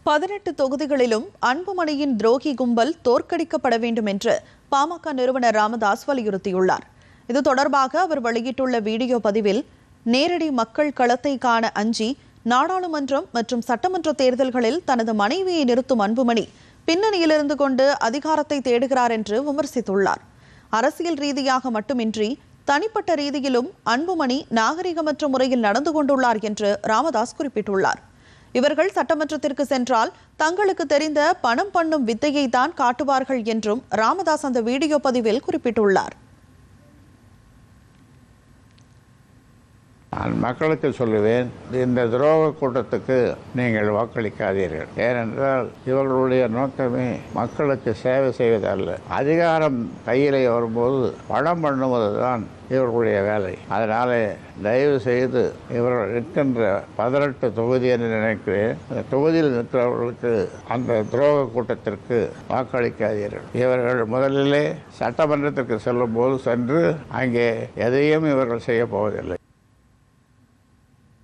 18 தொகுதிகளிலும் அன்புமணியின் துரோகி கும்பல் தோற்கடிக்கப்பட வேண்டும் என்று பாமக நிறுவனர் ராமதாஸ் வலியுறுத்தியுள்ளார். இது தொடர்பாக அவர் வெளியிட்டுள்ள வீடியோ பதிவில், நேரடி மக்கள் களத்தை காண அஞ்சி நாடாளுமன்றம் மற்றும் சட்டமன்ற தேர்தல்களில் தனது மனைவியை நிறுத்தும் அன்புமணி பின்னணியிலிருந்து கொண்டு அதிகாரத்தை தேடுகிறார் என்று விமர்சித்துள்ளார். அரசியல் ரீதியாக மட்டுமின்றி தனிப்பட்ட ரீதியிலும் அன்புமணி நாகரிகமற்ற முறையில் நடந்து கொண்டுள்ளார் என்று ராமதாஸ் குறிப்பிட்டுள்ளார். இவர்கள் சட்டமன்றத்திற்கு சென்றால் தங்களுக்கு தெரிந்த பணம் பண்ணும் வித்தையை தான் காட்டுவார்கள் என்றும் ராமதாஸ் அந்த வீடியோ பதிவில் குறிப்பிட்டுள்ளார். நான் மக்களுக்கு சொல்லுவேன், இந்த துரோக கூட்டத்துக்கு நீங்கள் வாக்களிக்காதீர்கள். ஏனென்றால் இவர்களுடைய நோக்கமே மக்களுக்கு சேவை செய்வதல்ல. அதிகாரம் கையிலே வரும்போது பணம் பண்ணுவதுதான் இவர்களுடைய வேலை. அதனால தயவு செய்து இவர்கள் நிற்கின்ற 18 தொகுதி என்று நினைக்கிறேன், அந்த தொகுதியில் நிற்கிறவர்களுக்கு அந்த துரோக கூட்டத்திற்கு வாக்களிக்காதீர்கள். இவர்கள் முதலிலே சட்டமன்றத்திற்கு செல்லும் போது சென்று அங்கே எதையும் இவர்கள் செய்ய போவதில்லை.